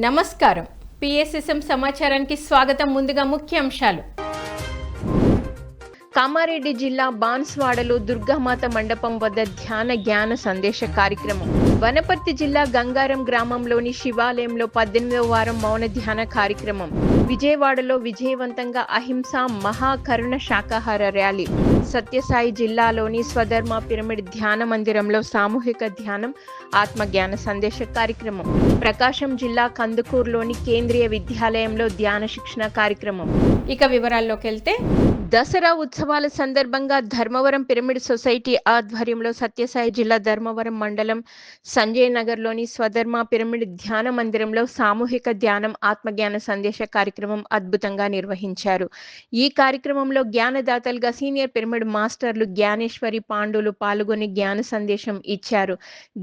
నమస్కారం. పిఎస్ఎస్ఎం సమాచారానికి స్వాగతం. ముందుగా ముఖ్యాంశాలు. కామారెడ్డి జిల్లా బాన్స్వాడలో దుర్గామాత మండపం వద్ద ధ్యాన జ్ఞాన సందేశ కార్యక్రమం. వనపర్తి జిల్లా గంగారం గ్రామంలోని శివాలయంలో 18వ వారం మౌన ధ్యాన కార్యక్రమం. విజయవాడలో విజయవంతంగా అహింస మహాకరుణ శాకాహార ర్యాలీ. సత్యసాయి జిల్లాలోని స్వధర్మ పిరమిడ్ ధ్యాన మందిరంలో సామూహిక ధ్యానం ఆత్మజ్ఞాన సందేశ కార్యక్రమం. ప్రకాశం జిల్లా కందుకూరులోని కేంద్రీయ విద్యాలయంలో ధ్యాన శిక్షణ కార్యక్రమం. ఇక వివరాల్లోకి వెళ్తే, దసరా ఉత్సవాల సందర్భంగా ధర్మవరం పిరమిడ్ సొసైటీ ఆధ్వర్యంలో సత్యసాయి జిల్లా ధర్మవరం మండలం సంజయ్ నగర్లోని స్వధర్మ పిరమిడ్ ధ్యాన మందిరంలో సామూహిక ధ్యానం ఆత్మజ్ఞాన సందేశ కార్యక్రమం అద్భుతంగా నిర్వహించారు. ఈ కార్యక్రమంలో జ్ఞానదాతలుగా సీనియర్ పిరమిడ్ మాస్టర్లు జ్ఞానేశ్వరి పాండులు పాల్గొని జ్ఞాన సందేశం ఇచ్చారు.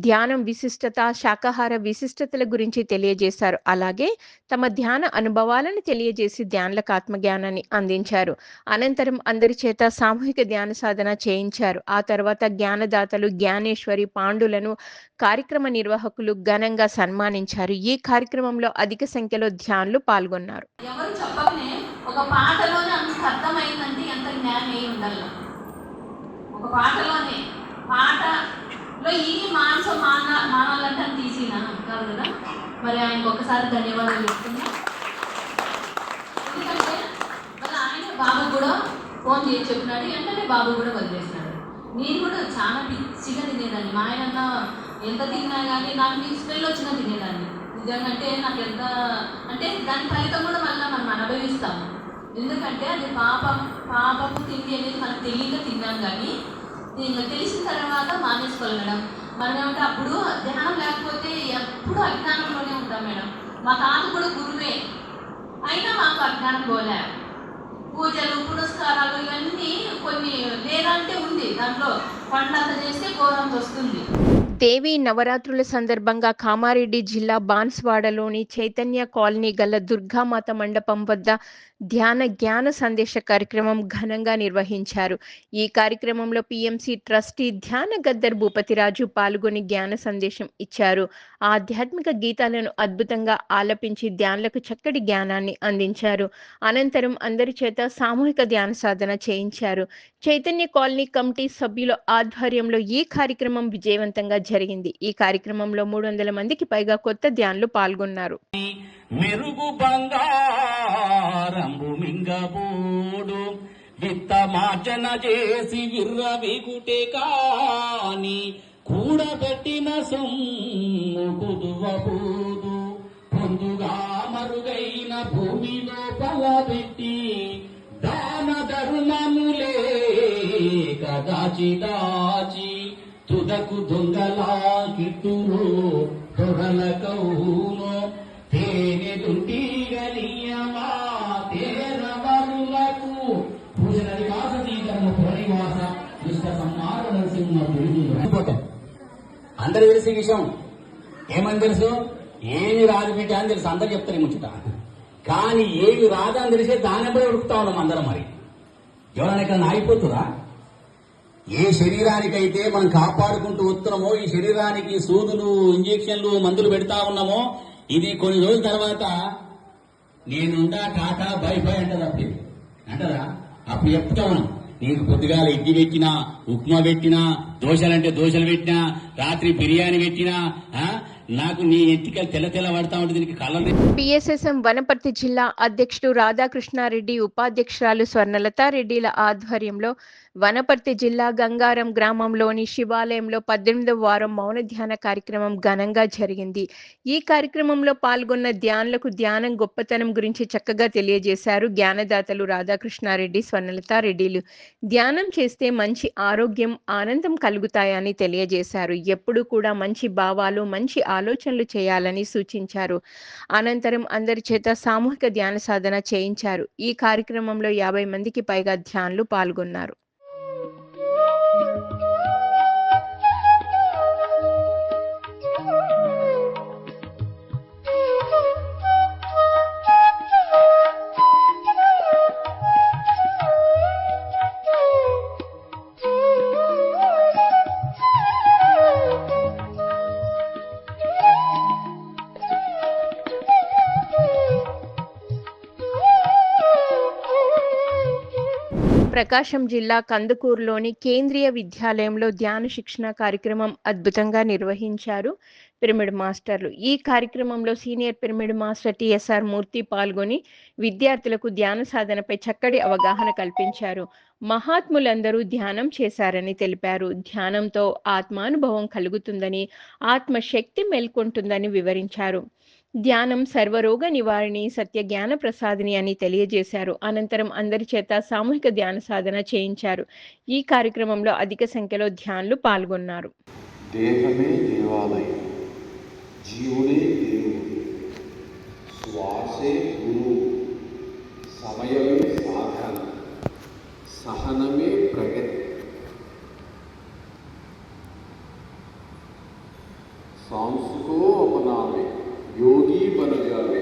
ధ్యానం విశిష్టత, శాకాహార విశిష్టతల గురించి తెలియజేశారు. అలాగే తమ ధ్యాన అనుభవాలను తెలియజేసి ధ్యానులకు ఆత్మజ్ఞానాన్ని అందించారు. అనంతరం అందరి చేత సామూహిక ధ్యాన సాధన చేయించారు. ఆ తర్వాత జ్ఞానదాతలు జ్ఞానేశ్వరి పాండులను కార్యక్రమ నిర్వాహకులు ఘనంగా సన్మానించారు. ఈ కార్యక్రమంలో అధిక సంఖ్యలో ధ్యానులు పాల్గొన్నారు. ఎవరు చెప్పకనే ఒక పాటలోనే అంత అర్థమైందంటే ఎంత జ్ఞానం అయి ఉండాలి. ఒక పాటలోనే పాటలో ఈ మానాలంటే తీసినా కాదు కదా. మరి ఆయనకు ఒకసారి ధన్యవాదాలు చెప్తున్నా. ఎందుకంటే మళ్ళీ ఆయన బాబు కూడా ఫోన్ చేసి చెప్పినాడు, వెంటనే బాబు కూడా వదిలేసినాడు. నేను కూడా చాలా పిచ్చిగా తినేదాన్ని. మా ఆయన ఎంత తిన్నా కానీ నాకు మీకు స్మెల్ వచ్చినా తినేదాన్ని. నిజంగా అంటే నాకు ఎంత అంటే దాని ఫలితం కూడా మళ్ళీ మనం అనుభవిస్తాము. ఎందుకంటే అది పాపము తిండి అనేది మనకు తెలియక తిన్నాం. కానీ తెలిసిన తర్వాత మానేసుకోగలడం. మనం ఏమంటే అప్పుడు ధ్యానం లేకపోతే ఎప్పుడు అజ్ఞానంలోనే ఉంటాం మేడం. మా తాత కూడా గురువే, అయినా మాకు అజ్ఞానం పోలే. పూజలు పురస్కారాలు ఇవన్నీ కొన్ని లేదంటే ఉంది, దాంట్లో పండంత చేస్తే ఘోరంత వస్తుంది. దేవి నవరాత్రుల సందర్భంగా కామారెడ్డి జిల్లా బాన్స్వాడలోని చైతన్య కాలనీ గల దుర్గామాత మండపం వద్ద ధ్యాన జ్ఞాన సందేశ కార్యక్రమం ఘనంగా నిర్వహించారు. ఈ కార్యక్రమంలో పిఎంసి ట్రస్టీ ధ్యాన గద్దర్ భూపతిరాజు పాల్గొని జ్ఞాన సందేశం ఇచ్చారు. ఆధ్యాత్మిక గీతాలను అద్భుతంగా ఆలపించి ధ్యానులకు చక్కటి జ్ఞానాన్ని అందించారు. అనంతరం అందరి చేత సామూహిక ధ్యాన సాధన చేయించారు. చైతన్య కాలనీ కమిటీ సభ్యుల ఆధ్వర్యంలో ఈ కార్యక్రమం విజయవంతంగా జరిగింది. ఈ కార్యక్రమంలో 300 మందికి పైగా కొత్త ధ్యానులు పాల్గొన్నారు. మెరుగు బంగారంబు మింగబోడు విత్త మార్జన చేసి విర్రవిగుటే కాని కూడబెట్టిన సొమ్ము కుదువబోదు. పొందుగా మరుగైన భూమి లోపల పెట్టి దాన ధర్మములే కదాచి దాచి తుదకు దొంగలా కిట్టును దొరల కౌను తేనె దుంటిగలియమా తేరవరులకు పూజన నివాస దీకరణ పురనివాస దుష్ట సంహార నరసింహ పురుగు. అందరూ తెలిసే విషయం ఏమని తెలుసు, ఏమి రాదు బిడ్డ అని తెలుసు, అందరు చెప్తారు ముచ్చట. కానీ ఏమి రాదని తెలిసే దాని కూడా ఉడుకుతా ఉన్నాం అందరం. మరి ఎవరైనా ఇక్కడ ఆగిపోతుందా? ఏ శరీరానికైతే మనం కాపాడుకుంటూ వస్తున్నామో, ఈ శరీరానికి సూదులు ఇంజెక్షన్లు మందులు పెడతా ఉన్నామో, ఇది కొన్ని రోజుల తర్వాత నేనుండా టాటా బై బై అంటది. అప్పుడు అంటదా? అప్పుడు చెప్తా ఉన్నాం, నీకు పొద్దుగాల ఇడ్లీ పెట్టినా, ఉప్మా పెట్టినా, దోశలంటే దోశలు పెట్టినా, రాత్రి బిర్యానీ పెట్టినా నాకు నీ ఎత్తికలు తెల్ల పడతా ఉంటుంది. నీకు కళ్ళ. పిఎస్ఎస్ఎం వనపర్తి జిల్లా అధ్యక్షుడు రాధాకృష్ణారెడ్డి, ఉపాధ్యక్షురాలు స్వర్ణలతారెడ్డిల ఆధ్వర్యంలో వనపర్తి జిల్లా గంగారం గ్రామంలోని శివాలయంలో 18వ వారం మౌన ధ్యాన కార్యక్రమం ఘనంగా జరిగింది. ఈ కార్యక్రమంలో పాల్గొన్న ధ్యానులకు ధ్యానం గొప్పతనం గురించి చక్కగా తెలియజేశారు. జ్ఞానదాతలు రాధాకృష్ణారెడ్డి, స్వర్ణలతారెడ్డిలు ధ్యానం చేస్తే మంచి ఆరోగ్యం, ఆనందం కలుగుతాయని తెలియజేశారు. ఎప్పుడూ కూడా మంచి భావాలు, మంచి ఆలోచనలు చేయాలని సూచించారు. అనంతరం అందరి చేత సామూహిక ధ్యాన సాధన చేయించారు. ఈ కార్యక్రమంలో 50 మందికి పైగా ధ్యానులు పాల్గొన్నారు. ప్రకాశం జిల్లా కందుకూరులోని కేంద్రీయ విద్యాలయంలో ధ్యాన శిక్షణ కార్యక్రమం అద్భుతంగా నిర్వహించారు పిరమిడ్ మాస్టర్లు. ఈ కార్యక్రమంలో సీనియర్ పిరమిడ్ మాస్టర్ టిఎస్ఆర్ మూర్తి పాల్గొని విద్యార్థులకు ధ్యాన సాధనపై చక్కటి అవగాహన కల్పించారు. మహాత్ములందరూ ధ్యానం చేశారని తెలిపారు. ధ్యానంతో ఆత్మానుభవం కలుగుతుందని, ఆత్మశక్తి మేల్కొంటుందని వివరించారు. ధ్యానం సర్వరోగ నివారిణి, సత్య జ్ఞాన ప్రసాదిని అని తెలియజేశారు. అనంతరం అందరి చేత సామూహిక ధ్యాన సాధన చేయించారు. ఈ కార్యక్రమంలో అధిక సంఖ్యలో ధ్యానులు పాల్గొన్నారు. దేహమే దేవాలయం, జీవుడే దేవుడు, శ్వాసే గురువు, సమయమే సాధన, సహనమే ప్రగతి, सांसको अपनावे, योगी बन जावे,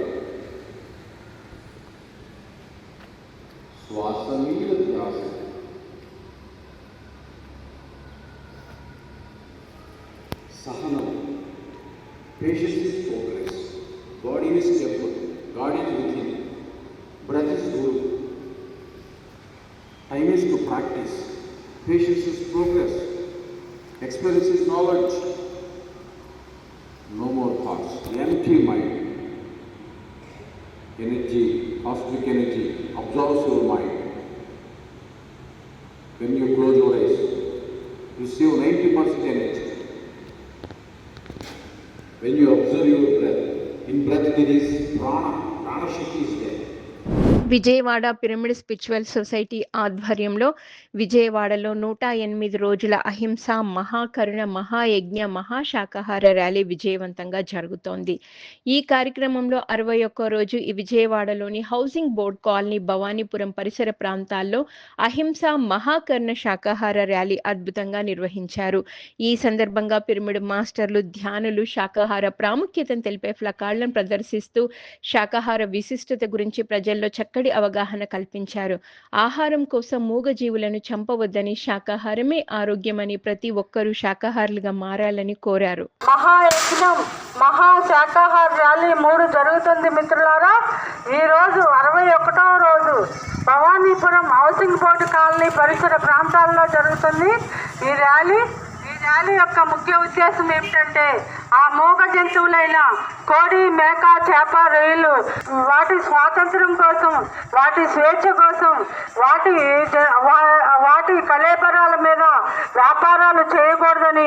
श्वासनील ध्यास, सहनम, patience is progress, body is temple, God is within, breath is guru, time is to practice, patience is progress, experience is knowledge. No more thoughts, empty mind, energy, cosmic energy absorbs your mind. When you close your eyes, you receive 90% energy. When you observe your breath, in breath there is prana, prana shakti is there. Vijayawada pyramid spiritual society ఆధ్వర్యంలో విజయవాడలో 108 రోజుల అహింస మహాకరుణ మహాయజ్ఞ మహాశాకాహార rally విజయవంతంగా జరుగుతోంది. ఈ కార్యక్రమంలో 61వ రోజు ఈ విజయవాడలోని హౌసింగ్ బోర్డ్ కాలనీ, భవానీపురం పరిసర ప్రాంతాల్లో అహింస మహాకరుణ శాకాహార ర్యాలీ అద్భుతంగా నిర్వహించారు. ఈ సందర్భంగా పిరమిడ్ మాస్టర్లు, ధ్యానులు శాకాహార ప్రాముఖ్యతను తెలిపే ఫ్లకార్డులను ప్రదర్శిస్తూ శాకాహార విశిష్టత గురించి ప్రజల్లో చక్కటి అవగాహన కల్పించారు. ఆహారం కోసం మూగజీవులను చంపవద్దని, శాకాహారమే ఆరోగ్యమని, ప్రతి ఒక్కరూ శాకాహారులుగా మారాలని కోరారు. మహాయజ్ఞం మహా శాకాహార ర్యాలీ 3 జరుగుతుంది మిత్రులారా. ఈ రోజు 61వ రోజు భవానీపురం హౌసింగ్ బోర్డు కాలనీ పరిసర ప్రాంతాల్లో జరుగుతుంది ఈ ర్యాలీ యొక్క ముఖ్య ఉద్దేశం ఏమిటంటే, ఆ మూగ జంతువులైన కోడి, మేక, చేప, రొయ్యలు వాటి స్వాతంత్రం కోసం, వాటి స్వేచ్ఛ కోసం, వాటి కళేబరాల మీద వ్యాపారాలు చేయకూడదని,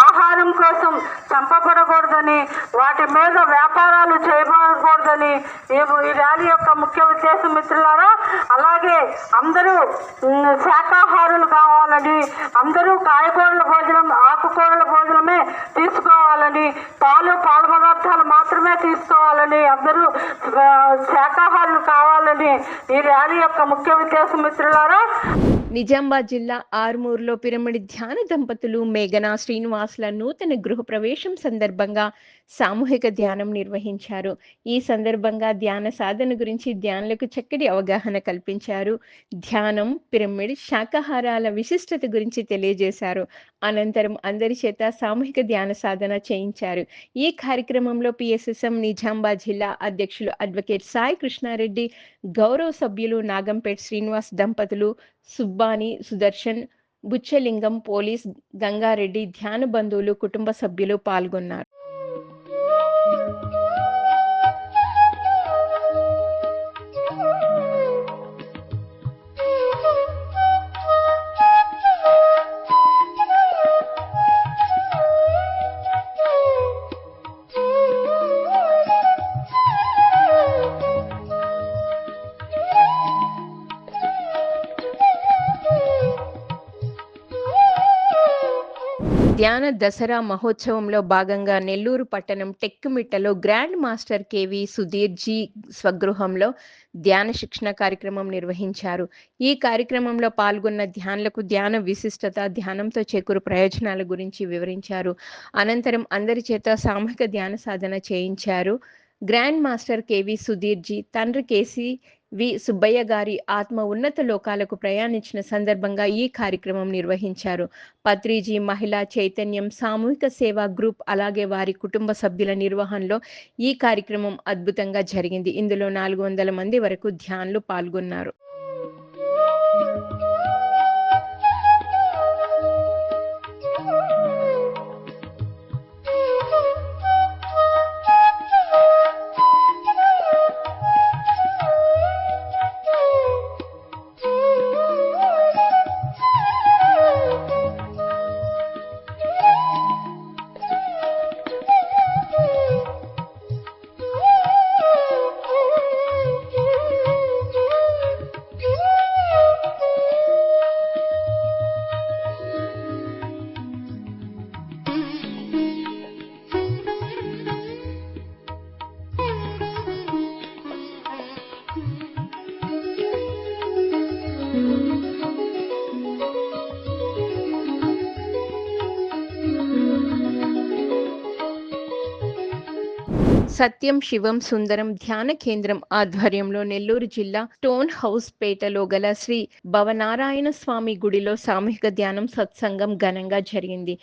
ఆహారం కోసం చంపబడకూడదని, వాటి మీద వ్యాపారాలు చేయకూడదని ఈ ర్యాలీ యొక్క ముఖ్య ఉద్దేశం మిత్రులారా. అలాగే అందరూ శాకాహారులు కావాలని, అందరూ కాయగూరల భోజనం, ఆకుకూరల భోజనమే తీసుకోవాలని, పాలు పదార్థాలు మాత్రమే తీసుకోవాలని, అందరూ శాకాహారులు కావాలని ఈ ర్యాలీ యొక్క ముఖ్య ఉద్దేశం మిత్రులారా. నిజామాబాద్ జిల్లా ఆర్మూర్లో పిరమిడ్ ధ్యాన దంపతులు మేఘనా, శ్రీనివాసుల నూతన గృహ ప్రవేశం సందర్భంగా సామూహిక ధ్యానం నిర్వహించారు. ఈ సందర్భంగా ధ్యాన సాధన గురించి ధ్యానులకు చక్కటి అవగాహన కల్పించారు. ధ్యానం, పిరమిడ్, శాకాహారాల విశిష్టత గురించి తెలియజేశారు. అనంతరం అందరి చేత సామూహిక ధ్యాన సాధన చేయించారు. ఈ కార్యక్రమంలో పిఎస్ఎస్ఎం నిజామాబాద్ జిల్లా అధ్యక్షులు అడ్వకేట్ సాయి కృష్ణారెడ్డి, గౌరవ సభ్యులు నాగంపేట్ శ్రీనివాస్ దంపతులు, సుబ్బాని, సుదర్శన్, బుచ్చలింగం, పోలీస్, గంగారెడ్డి, ధ్యాన బంధువులు, కుటుంబ సభ్యులు పాల్గొన్నారు. ధ్యాన దసరా మహోత్సవంలో భాగంగా నెల్లూరు పట్టణం టెక్కుమిట్టలో grand master KV Sudheer ji స్వగృహంలో ధ్యాన శిక్షణ కార్యక్రమం నిర్వహించారు. ఈ కార్యక్రమంలో పాల్గొన్న ధ్యానులకు ధ్యాన విశిష్టత, ధ్యానంతో చేకూరు ప్రయోజనాల గురించి వివరించారు. అనంతరం అందరి చేత సామూహిక ధ్యాన సాధన చేయించారు. Grand master KV Sudheer ji తండ్రి కేసీ వి సుబ్బయ్య గారి ఆత్మ ఉన్నత లోకాలకు ప్రయాణించిన సందర్భంగా ఈ కార్యక్రమం నిర్వహించారు. పత్రిజీ మహిళా చైతన్యం సామూహిక సేవా గ్రూప్, అలాగే వారి కుటుంబ సభ్యుల నిర్వహణలో ఈ కార్యక్రమం అద్భుతంగా జరిగింది. ఇందులో 400 మంది వరకు ధ్యానులు పాల్గొన్నారు. సత్యం శివం సుందరం ధ్యాన కేంద్రం ఆధ్వర్యంలో నెల్లూరు జిల్లా స్టోన్ హౌస్ పేటలో గల శ్రీ భవనారాయణ స్వామి గుడిలో సామూహిక ధ్యానం సత్సంగం ఘనంగా జరిగింది.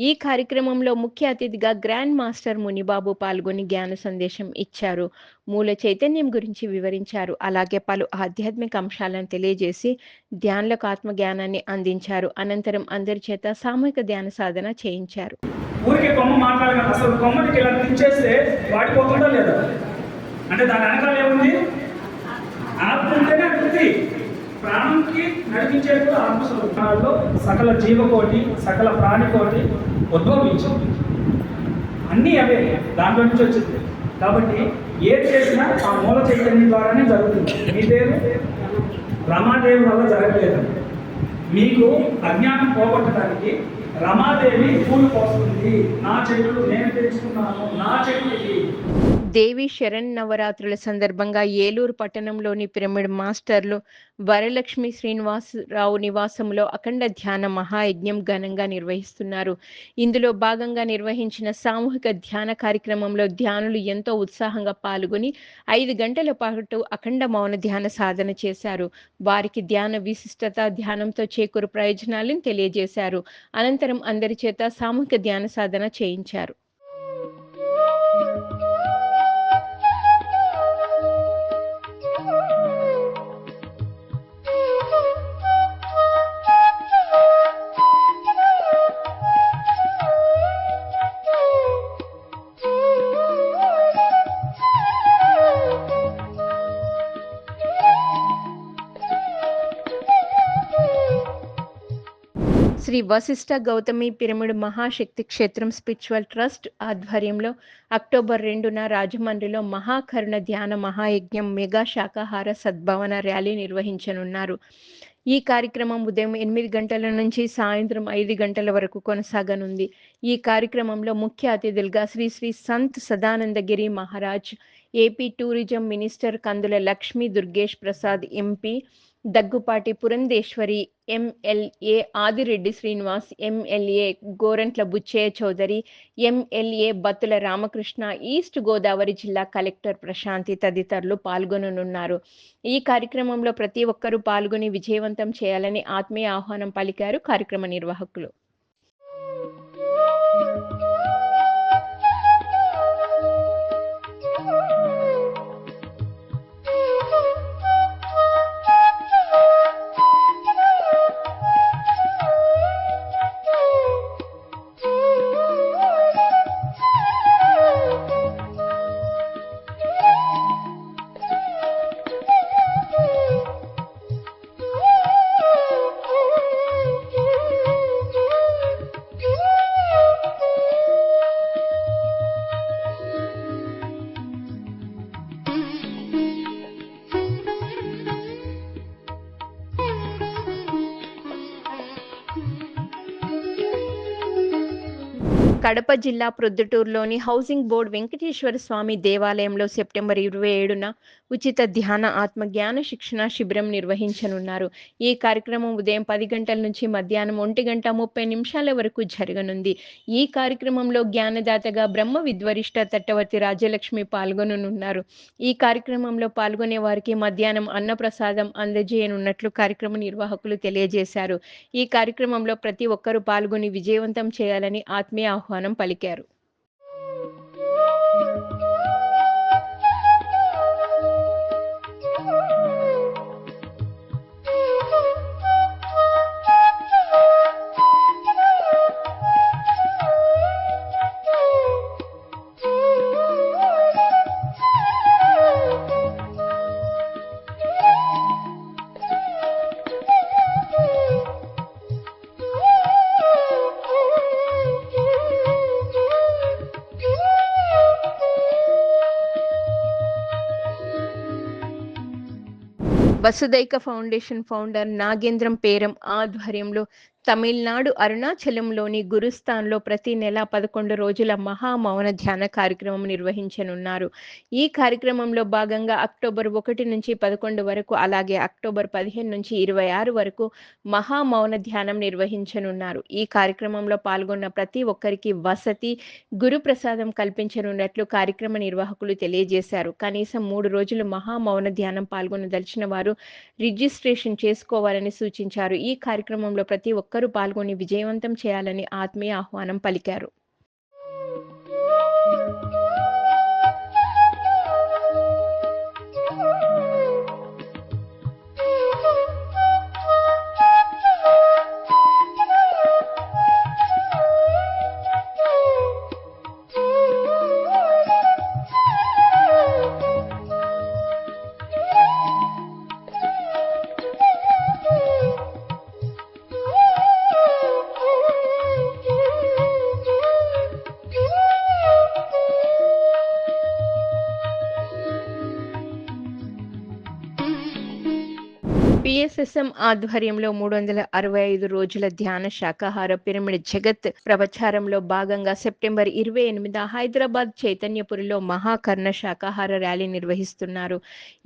ఈ కార్యక్రమంలో ముఖ్య అతిథిగా గ్రాండ్ మాస్టర్ మునిబాబు పాల్గొని జ్ఞాన సందేశం ఇచ్చారు. మూల చైతన్యం గురించి వివరించారు. అలాగే పలు ఆధ్యాత్మిక అంశాలను తెలియజేసి ధ్యానులకు ఆత్మ జ్ఞానాన్ని అందించారు. అనంతరం అందరి చేత సామూహిక ధ్యాన సాధన చేయించారు. ఊరికే కొమ్మ మాట్లాడగలరు. అసలు కొమ్మకి ఇలా దించేస్తే వాడిపోతుందా లేదా? అంటే దాని వెనకాల ఏముంది? ఆత్మ ఉంటేనే ఉంది. ప్రాణంకి నడిపించేది కూడా ఆత్మస్వరూపాల్లో సకల జీవకోటి, సకల ప్రాణికోటి ఉద్భవించింది. అన్నీ అవే దాంట్లో నుంచి వచ్చింది. కాబట్టి ఏది చేసినా ఆ మూల చైతన్యం ద్వారానే జరుగుతుంది. మీ పేరు రమాదేవి వల్ల జరగలేదు. మీకు అజ్ఞానం పోగొట్టడానికి రమాదేవి పూలు పోస్తుంది. నా చెట్లు నేను తెలుసుకున్నాను, నా చెట్లు ఇది. దేవి శరణ్ నవరాత్రుల సందర్భంగా ఏలూరు పట్టణంలోని పిరమిడ్ మాస్టర్లు వరలక్ష్మి శ్రీనివాసరావు నివాసంలో అఖండ ధ్యాన మహాయజ్ఞం ఘనంగా నిర్వహిస్తున్నారు. ఇందులో భాగంగా నిర్వహించిన సామూహిక ధ్యాన కార్యక్రమంలో ధ్యానులు ఎంతో ఉత్సాహంగా పాల్గొని 5 గంటల పాటు అఖండ మౌన ధ్యాన సాధన చేశారు. వారికి ధ్యాన విశిష్టత, ధ్యానంతో చేకూరు ప్రయోజనాలను తెలియజేశారు. అనంతరం అందరి చేత సామూహిక ధ్యాన సాధన చేయించారు. శ్రీ వశిష్ఠ గౌతమి పిరమిడ్ మహాశక్తి క్షేత్రం స్పిరిచువల్ ట్రస్ట్ ఆధ్వర్యంలో అక్టోబర్ 2న రాజమండ్రిలో మహాకరుణ ధ్యాన మహాయజ్ఞం మెగా శాకాహార సద్భావన ర్యాలీ నిర్వహించనున్నారు. ఈ కార్యక్రమం ఉదయం 8 గంటల నుంచి సాయంత్రం 5 గంటల వరకు కొనసాగనుంది. ఈ కార్యక్రమంలో ముఖ్య అతిథులుగా Shri Shri Sant Sadanandagiri Maharaj, AP tourism minister Kandula Lakshmi Durgesh Prasad MP, Daggubati Purandeswari MLA, Adireddy Srinivas MLA, Gorantla Butchaiah Chowdary MLA, Battula Ramakrishna, east Godavari జిల్లా కలెక్టర్ ప్రశాంతి తదితరులు పాల్గొననున్నారు. ఈ కార్యక్రమంలో ప్రతి ఒక్కరూ పాల్గొని విజయవంతం చేయాలని ఆత్మీయ ఆహ్వానం పలికారు కార్యక్రమ నిర్వాహకులు. కడప జిల్లా ప్రొద్దుటూరులోని హౌసింగ్ బోర్డు వెంకటేశ్వర స్వామి దేవాలయంలో సెప్టెంబర్ 27న ఉచిత ధ్యాన ఆత్మ జ్ఞాన శిక్షణ శిబిరం నిర్వహించనున్నారు. ఈ కార్యక్రమం ఉదయం 10 గంటల నుంచి మధ్యాహ్నం 1:30 వరకు జరగనుంది. ఈ కార్యక్రమంలో జ్ఞానదాతగా బ్రహ్మ విద్వరిష్ట తట్టవర్తి రాజ్యలక్ష్మి పాల్గొననున్నారు. ఈ కార్యక్రమంలో పాల్గొనే వారికి మధ్యాహ్నం అన్నప్రసాదం అందజేయనున్నట్లు కార్యక్రమ నిర్వాహకులు తెలియజేశారు. ఈ కార్యక్రమంలో ప్రతి ఒక్కరూ పాల్గొని విజయవంతం చేయాలని ఆత్మీయ ఆహ్వానం పలికారు. వసుదైక ఫౌండేషన్ ఫౌండర్ నాగేంద్రం పేరం ఆధ్వర్యంలో తమిళనాడు అరుణాచలంలోని గురుస్థాన్లో ప్రతి నెల 11 రోజుల మహా మౌన ధ్యాన కార్యక్రమం నిర్వహించనున్నారు. ఈ కార్యక్రమంలో భాగంగా అక్టోబర్ 1 నుంచి 11 వరకు, అలాగే అక్టోబర్ 15 నుంచి 26 వరకు మహా మౌన ధ్యానం నిర్వహించనున్నారు. ఈ కార్యక్రమంలో పాల్గొన్న ప్రతి ఒక్కరికి వసతి, గురుప్రసాదం కల్పించనున్నట్లు కార్యక్రమ నిర్వాహకులు తెలియజేశారు. కనీసం 3 రోజులు మహా మౌన ధ్యానం పాల్గొనదలిచిన వారు రిజిస్ట్రేషన్ చేసుకోవాలని సూచించారు. ఈ కార్యక్రమంలో ప్రతి ఒక్కరూ పాల్గొని విజయవంతం చేయాలని ఆత్మీయ ఆహ్వానం పలికారు. పిఎస్ఎస్ఎం ఆధ్వర్యంలో 365 రోజుల ధ్యాన శాకాహార పిరమిడ్ జగత్ ప్రచారంలో భాగంగా సెప్టెంబర్ 28 హైదరాబాద్ చైతన్యపురిలో మహాకర్ణ శాకాహార ర్యాలీ నిర్వహిస్తున్నారు.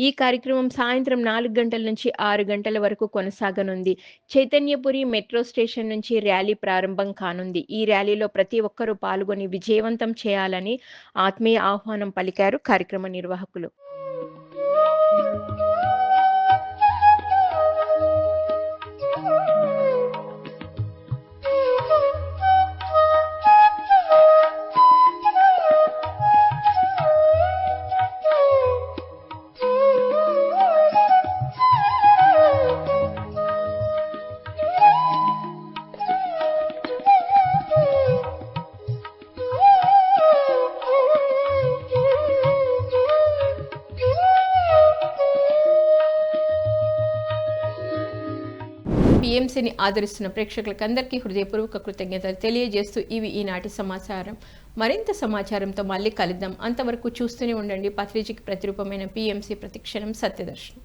ఈ కార్యక్రమం సాయంత్రం 4 గంటల నుంచి 6 గంటల వరకు కొనసాగనుంది. చైతన్యపురి మెట్రో స్టేషన్ నుంచి ర్యాలీ ప్రారంభం కానుంది. ఈ ర్యాలీలో ప్రతి ఒక్కరూ పాల్గొని విజయవంతం చేయాలని ఆత్మీయ ఆహ్వానం పలికారు కార్యక్రమ నిర్వాహకులు. పిఎంసిని ఆదరిస్తున్న ప్రేక్షకులకందరికీ హృదయపూర్వక కృతజ్ఞతలు తెలియజేస్తూ ఇవి ఈనాటి సమాచారం. మరింత సమాచారంతో మళ్ళీ కలుద్దాం. అంతవరకు చూస్తూనే ఉండండి పత్రికకి ప్రతిరూపమైన పిఎంసి ప్రతిక్షణం సత్యదర్శనం.